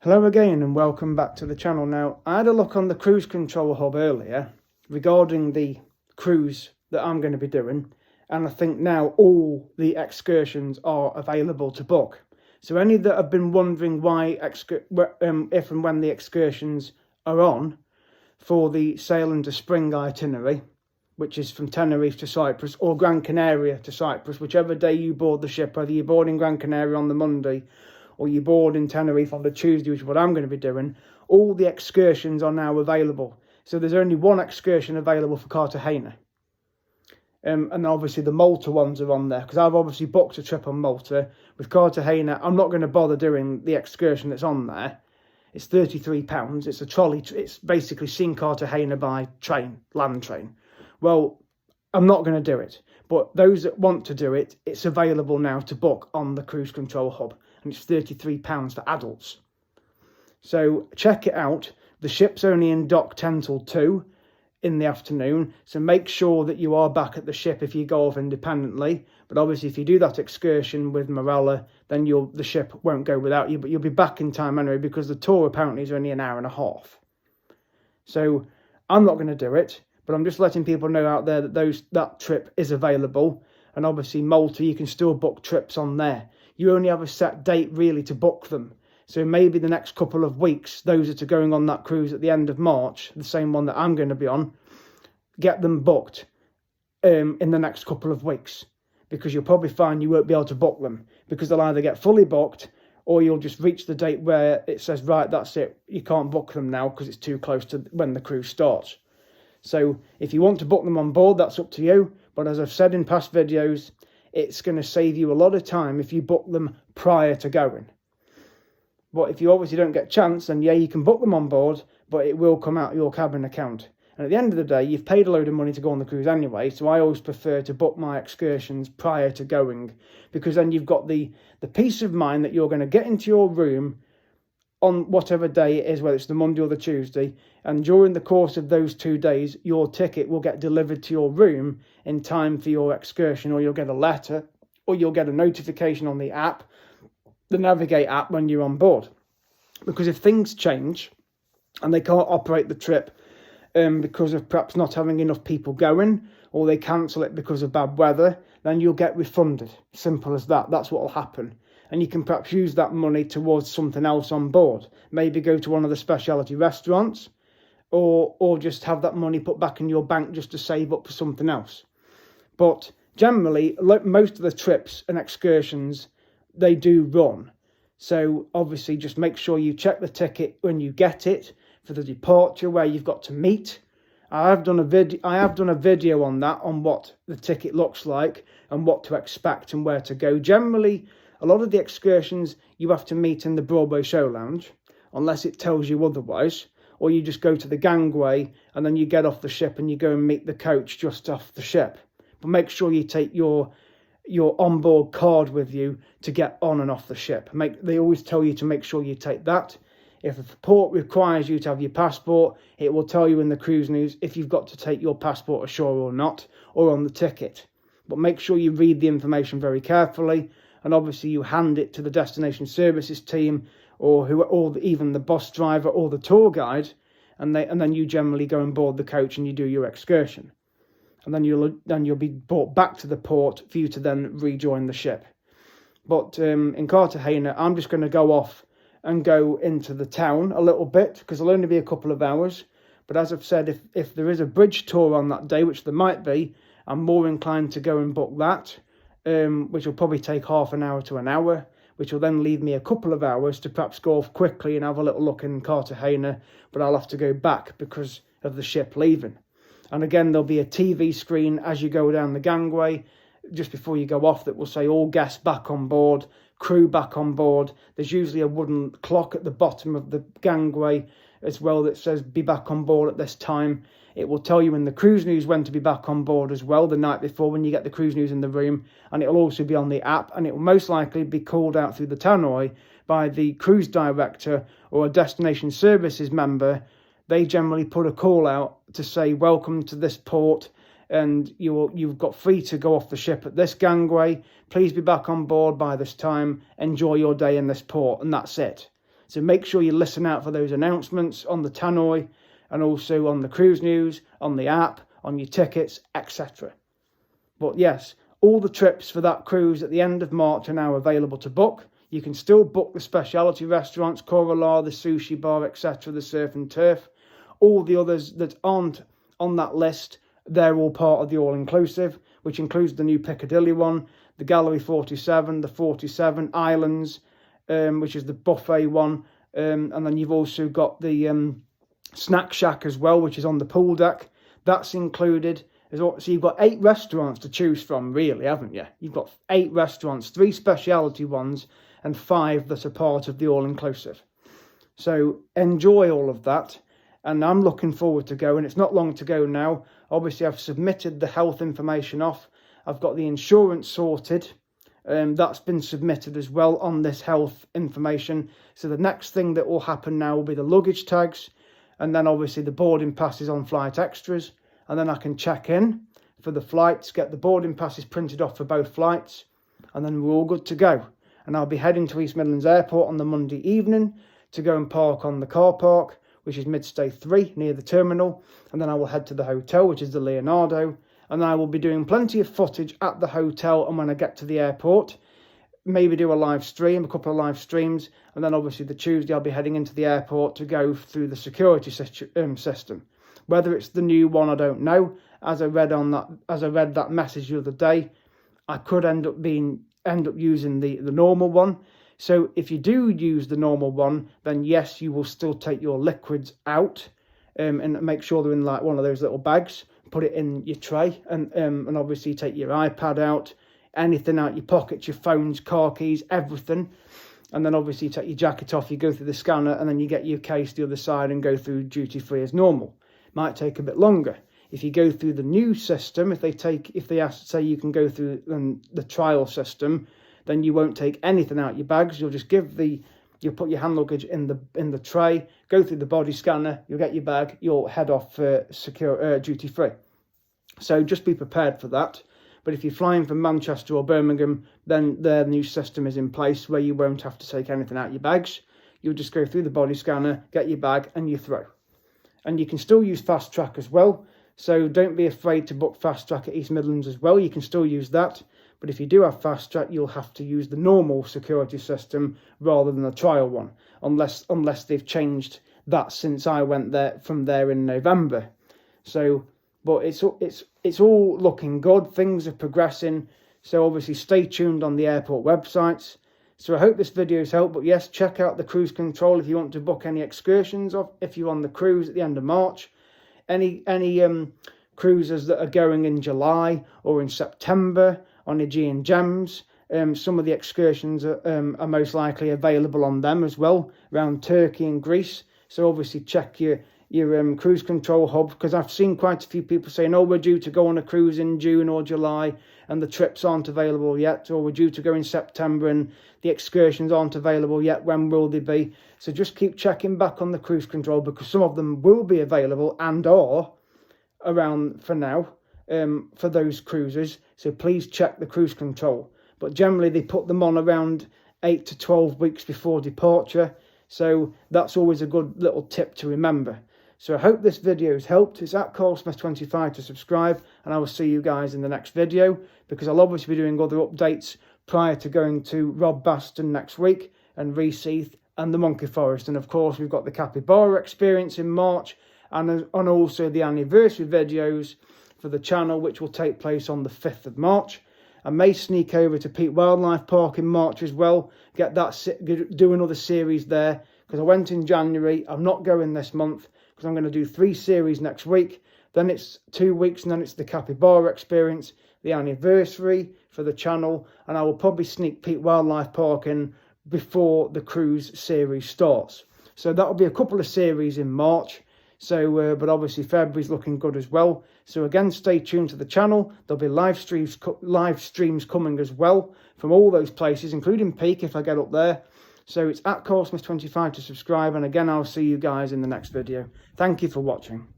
Hello again and welcome back to the channel. Now, I had a look on the cruise control hub earlier regarding the cruise that I'm going to be doing, and I think now all the excursions are available to book. So any that have been wondering why if and when the excursions are on for the sail into spring itinerary, which is from Tenerife to Cyprus or Gran Canaria to Cyprus, whichever day you board the ship, whether you board in Gran Canaria on the Monday or you board in Tenerife on the Tuesday, which is what I'm going to be doing, all the excursions are now available. So there's only one excursion available for Cartagena. And obviously the Malta ones are on there, because I've obviously booked a trip on Malta. With Cartagena, I'm not going to bother doing the excursion that's on there. It's £33. It's a trolley. It's basically seeing Cartagena by train, land train. Well, I'm not going to do it. But those that want to do it, it's available now to book on the cruise control hub. And it's £33 for adults. So check it out. The ship's only in dock 10 till 2 in the afternoon. So make sure that you are back at the ship if you go off independently. But obviously if you do that excursion with Morella, then the ship won't go without you. But you'll be back in time anyway, because the tour apparently is only an hour and a half. So I'm not going to do it. But I'm just letting people know out there that that trip is available. And obviously Malta, you can still book trips on there. You only have a set date really to book them. So maybe the next couple of weeks, those that are going on that cruise at the end of March, the same one that I'm going to be on, get them booked in the next couple of weeks. Because you'll probably find you won't be able to book them. Because they'll either get fully booked, or you'll just reach the date where it says, right, that's it. You can't book them now because it's too close to when the cruise starts. So if you want to book them on board, that's up to you. But as I've said in past videos, it's going to save you a lot of time if you book them prior to going. But if you obviously don't get a chance, then yeah, you can book them on board, but it will come out of your cabin account. And at the end of the day, you've paid a load of money to go on the cruise anyway, so I always prefer to book my excursions prior to going, because then you've got the peace of mind that you're going to get into your room on whatever day it is, whether it's the Monday or the Tuesday, and during the course of those 2 days, your ticket will get delivered to your room in time for your excursion, or you'll get a letter, or you'll get a notification on the app, the Navigate app, when you're on board. Because if things change and they can't operate the trip because of perhaps not having enough people going, or they cancel it because of bad weather, then you'll get refunded. Simple as that. That's what will happen. And you can perhaps use that money towards something else on board. Maybe go to one of the specialty restaurants, or just have that money put back in your bank just to save up for something else. But generally, most of the trips and excursions, they do run. So obviously just make sure you check the ticket when you get it for the departure, where you've got to meet. I have done a video on that, on what the ticket looks like and what to expect and where to go. Generally, a lot of the excursions you have to meet in the Broadway Show Lounge, unless it tells you otherwise, or you just go to the gangway and then you get off the ship and you go and meet the coach just off the ship. But make sure you take your onboard card with you to get on and off the ship. They always tell you to make sure you take that. If the port requires you to have your passport, it will tell you in the cruise news if you've got to take your passport ashore or not, or on the ticket. But make sure you read the information very carefully, and obviously you hand it to the destination services team, or even the bus driver or the tour guide, and then you generally go and board the coach and you do your excursion. And then you'll be brought back to the port for you to then rejoin the ship. But in Cartagena, I'm just going to go off and go into the town a little bit, because it'll only be a couple of hours. But as I've said, if there is a bridge tour on that day, which there might be, I'm more inclined to go and book that, which will probably take half an hour to an hour, which will then leave me a couple of hours to perhaps go off quickly and have a little look in Cartagena, but I'll have to go back because of the ship leaving. And again, there'll be a TV screen as you go down the gangway, just before you go off, that will say all guests back on board, crew back on board. There's usually a wooden clock at the bottom of the gangway as well that says be back on board at this time. It will tell you in the cruise news when to be back on board as well, the night before, when you get the cruise news in the room. And it will also be on the app, and it will most likely be called out through the tannoy by the cruise director or a destination services member. They generally put a call out to say, welcome to this port, and you've got free to go off the ship at this gangway. Please be back on board by this time. Enjoy your day in this port, and that's it. So make sure you listen out for those announcements on the tannoy and also on the cruise news, on the app, on your tickets, etc. But yes, all the trips for that cruise at the end of March are now available to book. You can still book the specialty restaurants, Corala, the sushi bar, etc., the surf and turf. All the others that aren't on that list, they're all part of the all-inclusive, which includes the new Piccadilly one, the Gallery 47, the 47 Islands, which is the buffet one. And then you've also got the Snack Shack as well, which is on the pool deck. That's included. So you've got 8 restaurants to choose from, really, haven't you? You've got 8 restaurants, 3 specialty ones, and 5 that are part of the all-inclusive. So enjoy all of that. And I'm looking forward to going. It's not long to go now. Obviously, I've submitted the health information off. I've got the insurance sorted. That's been submitted as well on this health information. So the next thing that will happen now will be the luggage tags. And then obviously the boarding passes on Flight Extras. And then I can check in for the flights, get the boarding passes printed off for both flights. And then we're all good to go. And I'll be heading to East Midlands Airport on the Monday evening to go and park on the car park, which is Midstay 3 near the terminal. And then I will head to the hotel, which is the Leonardo. And I will be doing plenty of footage at the hotel and when I get to the airport. Maybe do a live stream, a couple of live streams. And then obviously the Tuesday I'll be heading into the airport to go through the security system. Whether it's the new one, I don't know. As I read that message the other day, I could end up using the normal one. So if you do use the normal one, then yes, you will still take your liquids out and make sure they're in like one of those little bags. Put it in your tray and obviously take your iPad out, anything out your pockets, your phones, car keys, everything. And then obviously you take your jacket off, you go through the scanner, and then you get your case the other side and go through duty free as normal. Might take a bit longer. If you go through the new system, if they say you can go through the trial system, then you won't take anything out your bags. You'll just you'll put your hand luggage in the tray, go through the body scanner, you'll get your bag, you'll head off for secure duty free. So just be prepared for that. But if you're flying from Manchester or Birmingham, then their new system is in place where you won't have to take anything out your bags. You'll just go through the body scanner, get your bag, and you throw. And you can still use Fast Track as well. So don't be afraid to book Fast Track at East Midlands as well. You can still use that. But if you do have Fast Track, you'll have to use the normal security system rather than the trial one. Unless they've changed that since I went there from there in November. So, but it's all looking good. Things are progressing. So obviously stay tuned on the airport websites. So I hope this video has helped, but yes, check out the cruise control if you want to book any excursions, or if you're on the cruise at the end of March. Any cruises that are going in July or in September on Aegean Gems. Some of the excursions are most likely available on them as well, around Turkey and Greece. So obviously check your cruise control hub, because I've seen quite a few people saying, oh, we're due to go on a cruise in June or July and the trips aren't available yet, or we're due to go in September and the excursions aren't available yet. When will they be? So just keep checking back on the cruise control, because some of them will be available and are around for now for those cruises. So please check the cruise control. But generally they put them on around 8 to 12 weeks before departure. So that's always a good little tip to remember. So I hope this video has helped. It's at CarlSmith25 to subscribe, and I will see you guys in the next video, because I'll obviously be doing other updates prior to going to Rodbaston next week, and REASEHEATH and the Monkey Forest. And of course we've got the capybara experience in March, and also the anniversary videos for the channel, which will take place on the 5th of March. I may sneak over to Peak Wildlife Park in March as well, do another series there, because I went in January. I'm not going this month, because I'm going to do 3 series next week. Then it's 2 weeks, and then it's the capybara experience, the anniversary for the channel, and I will probably sneak Peak Wildlife Park in before the cruise series starts. So that'll be a couple of series in March. So, but obviously February's looking good as well. So again, stay tuned to the channel. There'll be live streams coming as well from all those places, including Peak if I get up there. So it's at CarlSmith25 to subscribe. And again, I'll see you guys in the next video. Thank you for watching.